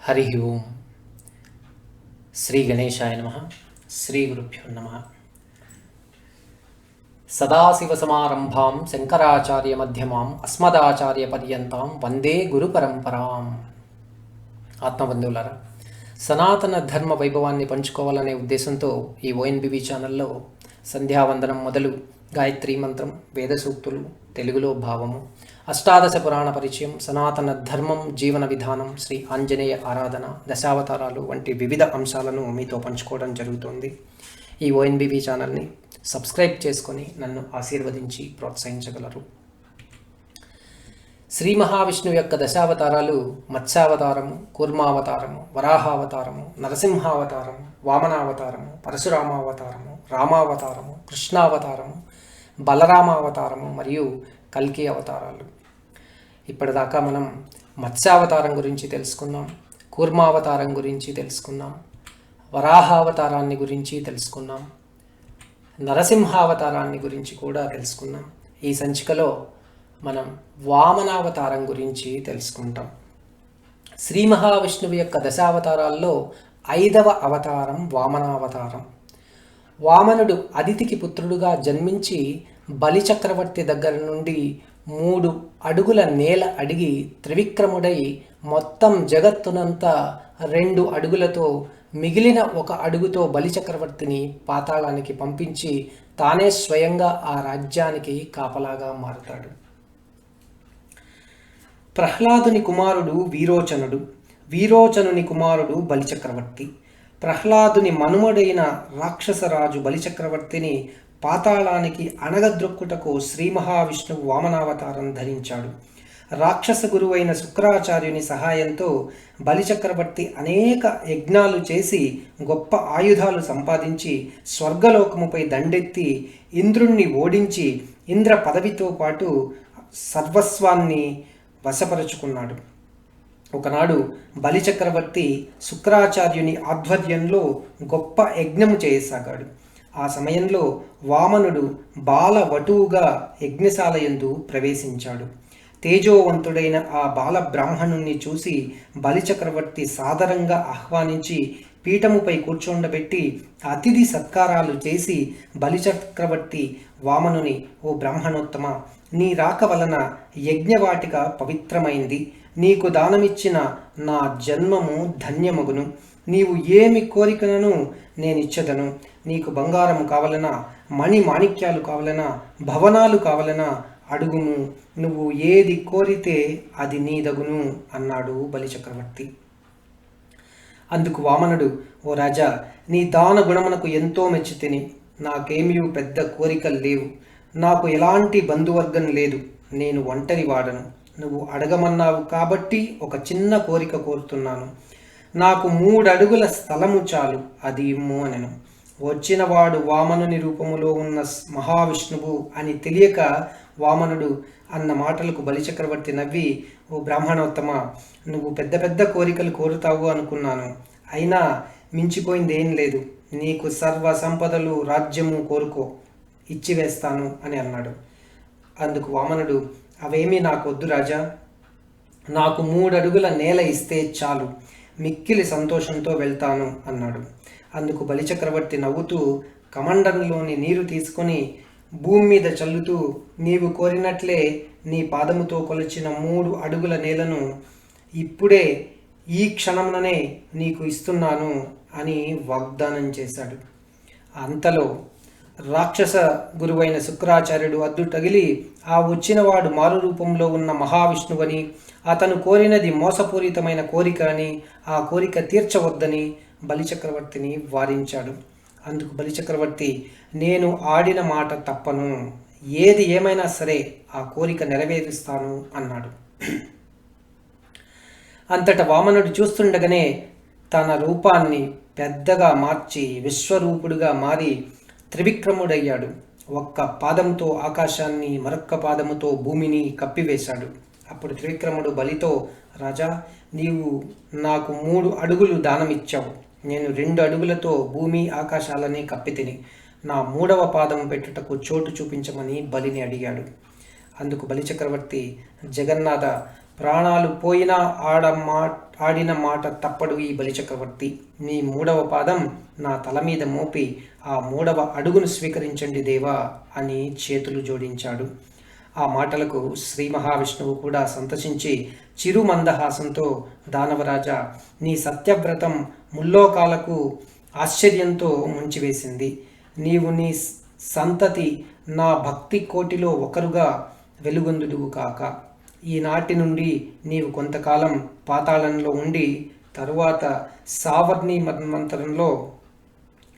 హరి ఓం. శ్రీ గణేశాయ నమః. శ్రీ గురుభ్యో నమః. సదాశివసమారంభాం శంకరాచార్య మధ్యమాం అస్మదాచార్య పర్యంతాం వందే గురు పరంపరాం. ఆత్మబంధువులారా, సనాతన ధర్మ వైభవాన్ని పంచుకోవాలనే ఉద్దేశంతో ఈ ఓఎన్బిబి ఛానల్లో సంధ్యావందనం మొదలు గాయత్రీ మంత్రం, వేద సూక్తులు, తెలుగులో భావము, అష్టాదశ పురాణ పరిచయం, సనాతన ధర్మం, జీవన విధానం, శ్రీ ఆంజనేయ ఆరాధన, దశావతారాలు వంటి వివిధ అంశాలను మీతో పంచుకోవడం జరుగుతుంది. ఈ ఓఎన్బిబి ఛానల్ని సబ్స్క్రైబ్ చేసుకొని నన్ను ఆశీర్వదించి ప్రోత్సహించగలరు. శ్రీ మహావిష్ణువు యొక్క దశావతారాలు మత్స్యావతారము, కూర్మావతారము, వరాహావతారము, నరసింహావతారము, వామనావతారము, పరశురామావతారము, రామావతారము, కృష్ణావతారము, బలరామావతారము మరియు కల్కి అవతారాలు. ఇప్పటిదాకా మనం మత్స్యావతారం గురించి తెలుసుకున్నాం, కూర్మావతారం గురించి తెలుసుకున్నాం, వరాహావతారాన్ని గురించి తెలుసుకున్నాం, నరసింహావతారాన్ని గురించి కూడా తెలుసుకున్నాం. ఈ సంచికలో మనం వామనావతారం గురించి తెలుసుకుంటాం. శ్రీ మహావిష్ణువు యొక్క దశావతారాల్లో 5వ అవతారం వామనావతారం. వామనుడు అదితికి పుత్రుడుగా జన్మించి బలిచక్రవర్తి దగ్గర నుండి 3 అడుగుల నేల అడిగి త్రివిక్రముడై మొత్తం జగత్తునంతా 2 అడుగులతో మిగిలిన 1 అడుగుతో బలిచక్రవర్తిని పాతాళానికి పంపించి తానే స్వయంగా ఆ రాజ్యానికి కాపలాగా మారుతాడు. ప్రహ్లాదుని కుమారుడు వీరోచనుడు, వీరోచనుని కుమారుడు బలిచక్రవర్తి. ప్రహ్లాదుని మనుమడైన రాక్షసరాజు బలిచక్రవర్తిని పాతాళానికి అణగద్రొక్కుటకు శ్రీ మహావిష్ణువు వామనావతారం ధరించాడు. రాక్షస గురువైన శుక్రాచార్యుని సహాయంతో బలిచక్రవర్తి అనేక యజ్ఞాలు చేసి గొప్ప ఆయుధాలు సంపాదించి స్వర్గలోకముపై దండెత్తి ఇంద్రుణ్ణి ఓడించి ఇంద్ర పదవితో పాటు సర్వస్వాన్ని వశపరుచుకున్నాడు. ఒకనాడు బలిచక్రవర్తి శుక్రాచార్యుని ఆధ్వర్యంలో గొప్ప యజ్ఞము చేయసాగాడు. ఆ సమయంలో వామనుడు బాలవటువుగా యజ్ఞశాలయందు ప్రవేశించాడు. తేజోవంతుడైన ఆ బాల బ్రాహ్మణుణ్ణి చూసి బలిచక్రవర్తి సాదరంగా ఆహ్వానించి పీఠముపై కూర్చోండబెట్టి అతిథి సత్కారాలు చేసి బలిచక్రవర్తి వామనుని, ఓ బ్రాహ్మణోత్తమ, నీ రాక వలన యజ్ఞవాటిక పవిత్రమైంది. నీకు దానమిచ్చిన నా జన్మము ధన్యమగును. నీవు ఏమి కోరికలను నేనిచ్చదను. నీకు బంగారము కావలనా, మణి మాణిక్యాలు కావలనా, భవనాలు కావలనా అడుగుము. నువ్వు ఏది కోరితే అది నీదగును అన్నాడు బలిచక్రవర్తి. అందుకు వామనుడు, ఓ రాజా, నీ దాన గుణమునకు ఎంతో మెచ్చితిని. నాకేమీ పెద్ద కోరికలు లేవు. నాకు ఎలాంటి బంధువర్గం లేదు. నేను ఒంటరి వాడను. నువ్వు అడగమన్నావు కాబట్టి ఒక చిన్న కోరిక కోరుతున్నాను. నాకు 3 అడుగుల స్థలము చాలు, అది ఇమ్ము అనెను. వచ్చినవాడు వామనుని రూపములో ఉన్న మహావిష్ణువు అని తెలియక వామనుడు అన్న మాటలకు బలిచక్రవర్తి నవ్వి, ఓ బ్రాహ్మణోత్తమ, నువ్వు పెద్ద పెద్ద కోరికలు కోరుతావు అనుకున్నాను. అయినా మించిపోయింది ఏం లేదు. నీకు సర్వ సంపదలు, రాజ్యము కోరుకో, ఇచ్చివేస్తాను అని అన్నాడు. అందుకు వామనుడు, అవేమీ నాకు వద్దు రాజా. నాకు 3 అడుగుల నేల ఇస్తే చాలు, మిక్కిలి సంతోషంతో వెళ్తాను అన్నాడు. అందుకు బలిచక్రవర్తి నవ్వుతూ కమండంలోని నీరు తీసుకొని భూమి మీద చల్లుతూ, నీవు కోరినట్లే నీ పాదముతో కొలిచిన 3 అడుగుల నేలను ఇప్పుడే ఈ క్షణంలోనే నీకు ఇస్తున్నాను అని వాగ్దానం చేశాడు. అంతలో రాక్షస గురువైన శుక్రాచార్యుడు అద్దు తగిలి ఆ వచ్చినవాడు మారు రూపంలో ఉన్న మహావిష్ణువని, అతను కోరినది మోసపూరితమైన కోరిక అని, ఆ కోరిక తీర్చవద్దని బలిచక్రవర్తిని వారించాడు. అందుకు బలిచక్రవర్తి, నేను ఆడిన మాట తప్పను. ఏది ఏమైనా సరే ఆ కోరిక నెరవేరుస్తాను అన్నాడు. అంతటా వామనుడు చూస్తుండగానే తన రూపాన్ని పెద్దగా మార్చి విశ్వరూపుడుగా మారి త్రివిక్రముడయ్యాడు. ఒక్క పాదంతో ఆకాశాన్ని, మరొక్క పాదముతో భూమిని కప్పివేశాడు. అప్పుడు త్రివిక్రముడు బలితో, రాజా, నీవు నాకు 3 అడుగులు దానమిచ్చావు. నేను 2 అడుగులతో భూమి ఆకాశాలని కప్పితిని. నా 3వ పాదం పెట్టుటకు చోటు చూపించమని బలిని అడిగాడు. అందుకు బలిచక్రవర్తి, జగన్నాథ, ప్రాణాలు పోయినా ఆడిన మాట తప్పడు ఈ బలిచక్రవర్తి. మీ 3వ పాదం నా తల మీద మోపి ఆ 3వ అడుగును స్వీకరించండి దేవా అని చేతులు జోడించాడు. ఆ మాటలకు శ్రీ మహావిష్ణువు కూడా సంతసించి చిరు మందహాసంతో, దానవరాజా, నీ సత్యవ్రతం ముల్లోకాలకు ఆశ్చర్యంతో ముంచివేసింది. నీవు నీ సంతతి నా భక్తి కోటిలో ఒకరుగా వెలుగొందుదువు కాక. ఈనాటి నుండి నీవు కొంతకాలం పాతాళంలో ఉండి తరువాత సావర్ణి మన్వంతరంలో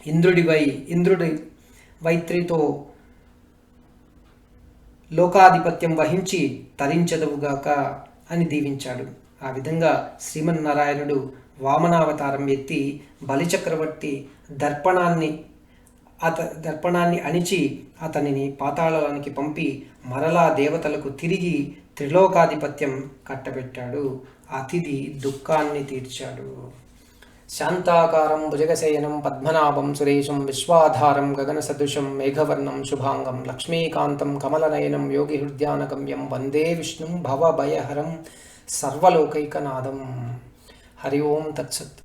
ఇంద్రుడి వైత్రితో లోకాధిపత్యం వహించి తరించదవుగాక అని దీవించాడు. ఆ విధంగా శ్రీమన్నారాయణుడు వామనావతారం ఎత్తి బలిచక్రవర్తి దర్పణాన్ని అణిచి అతనిని పాతాళానికి పంపి మరలా దేవతలకు తిరిగి త్రిలోకాధిపత్యం కట్టబెట్టాడు. అతిథి దుఃఖాన్ని తీర్చాడు. శాంతాకారం భుజగశయనం పద్మనాభం సురేశం విశ్వాధారం గగనసదృశం మేఘవర్ణం శుభాంగం లక్ష్మీకాంతం కమలనయనం యోగి హృద్యానగమ్యం వందే విష్ణుం భవభయహరం సర్వలోకైకనాథం. హరి ఓం తత్సత్.